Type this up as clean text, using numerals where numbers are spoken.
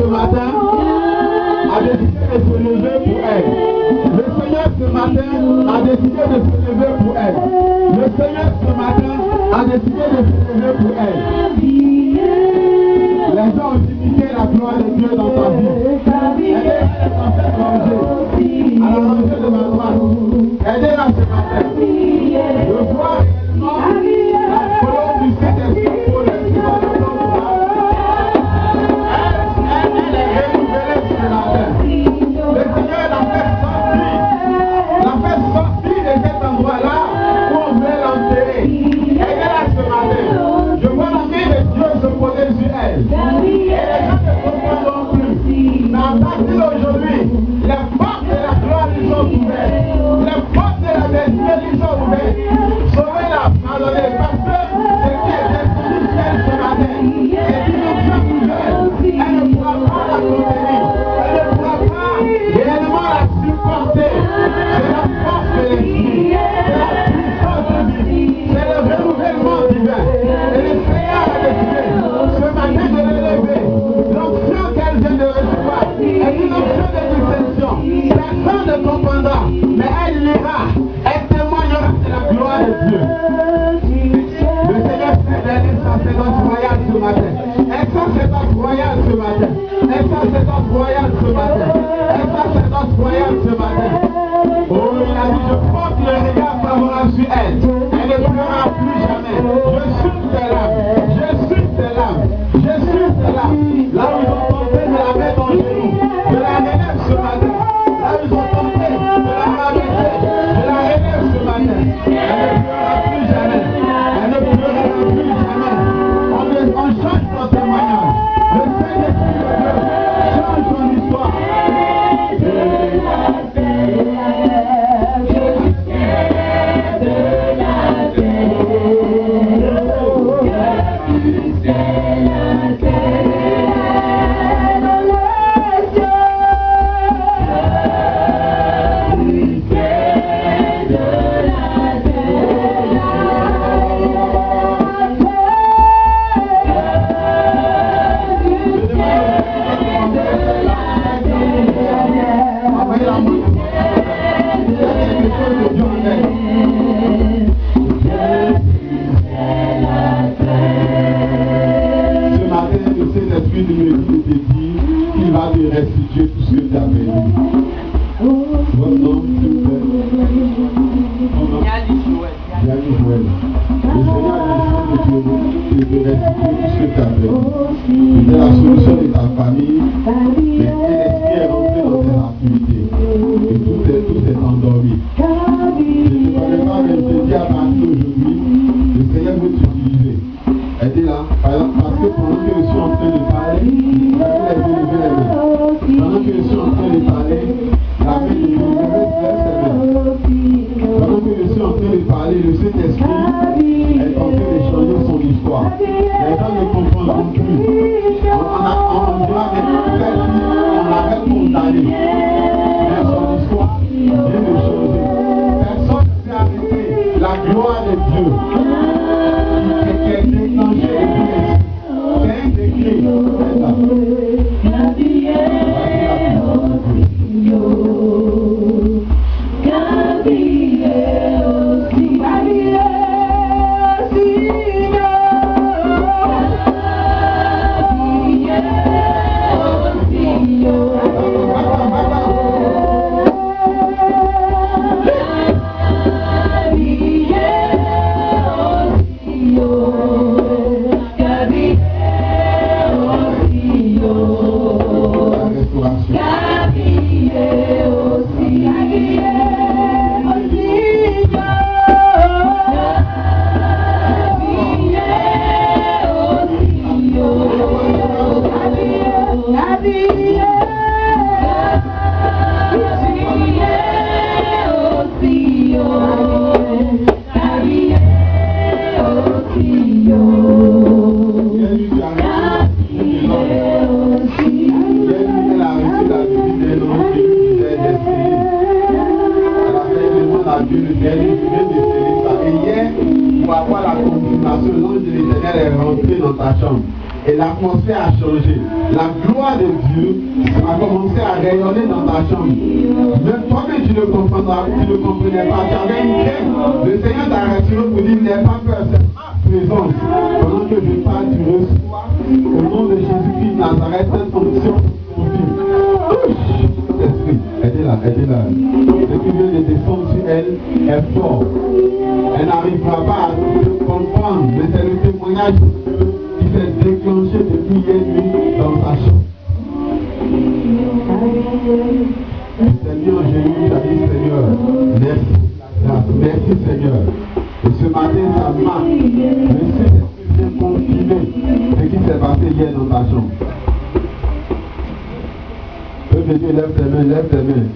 ce matin a décidé de se lever pour elle. Le Seigneur ce matin a décidé de se lever pour elle. Le Seigneur ce matin a décidé de se lever pour elle. Les gens ont imité la gloire de Dieu dans ta vie. Aidez-la à faire manger. À la manger de ma droite. Aidez-la ce matin. Je vois réellement la colonne du Saint-Esprit pour le Seigneur. Elle est renouvelée ce matin. Le Seigneur l'a fait sortir de cet endroit-là où on veut l'enterrer. Aidez-la ce matin. Je vois la main de Dieu se poser sur elle. Et les gens ne comprendront plus. Mais à partir d'aujourd'hui, les portes de la gloire lui sont ouvertes. Les portes de la destinée lui sont ouvertes. Sauvez-la, pardonnez, parce que ce qui est destinée ce matin est une option nouvelle. Elle ne pourra pas la contenir. Elle ne pourra pas réellement la supporter. C'est la force de l'esprit. C'est la puissance de vie. C'est le renouvellement divin. Et le Seigneur a décidé ce matin de l'élever. L'option qu'elle vient de recevoir est une option de distinction. Personne ne comprendra, mais elle lira. Elle témoignera de la gloire de Dieu. Le Seigneur fait d'elle une sacerdoce royale ce matin. Un sacerdoce royal ce matin. Un sacerdoce royal ce matin. Un sacerdoce royal ce matin. Oh, il a dit, je porte le regard favorable sur elle. Elle ne pleurera plus jamais. Je suis tes larmes. Je suis tes larmes. Je suis tes larmes. Là où ils ont tenté de la mettre en genou, je la relève ce matin. Là où ils ont tenté de la rabaisser, je la relève ce matin. Elle ne pleurera plus jamais. Elle ne pleurera plus jamais. On change ton témoignage. Le Saint-Esprit de Dieu change ton histoire. Restituer tout ce que tu as perdu. Votre nom, s'il vous plaît. Yannick Joël. Le Seigneur a décidé de te restituer tout ce que tu as perdu. C'était la solution de ta famille. Mais l'esprit est rentré dans tes activités. Et tout est endormi. Je ne te connais pas, mais je te dis à partir d'aujourd'hui, le Seigneur veut t'utiliser. Aidez-la. Parce que pendant que je suis en train de parler, pendant que je suis en train de parler, la main de Dieu me laisse ses mains. Pendant que je suis en train de parler, le Saint-Esprit est en train de changer son histoire. Les gens ne comprendront plus. On dira, mais on l'avait condamné. Mais son histoire vient de changer. Personne ne peut arrêter la gloire de Dieu qui est déclenchée depuis l'esprit. C'est un décret. Et l'atmosphère a changé. La gloire de de Dieu a commencé à rayonner dans ta chambre. Même toi-même, tu ne comprendras, tu ne comprenais pas. Tu avais une crainte. Le Seigneur t'a rassuré pour dire, n'aie pas peur, c'est ma présence. Pendant que je parle, tu reçois. Au nom de Jésus-Christ, Nazareth, cette fonction confirme. Esprit, aidez-la, aidez-la. Ce qui vient de descendre sur elle est fort. Elle n'arrivera pas à comprendre, mais c'est le témoignage qui s'est déclenché depuis hier nuit dans sa chambre. Seigneur, j'ai eu, tu as dit, Seigneur, merci. Merci, Seigneur. Et ce matin, ça marque. Le Saint-Esprit vient confirmer ce qui s'est passé hier dans ta chambre. Dieu, lève tes mains, lève tes mains.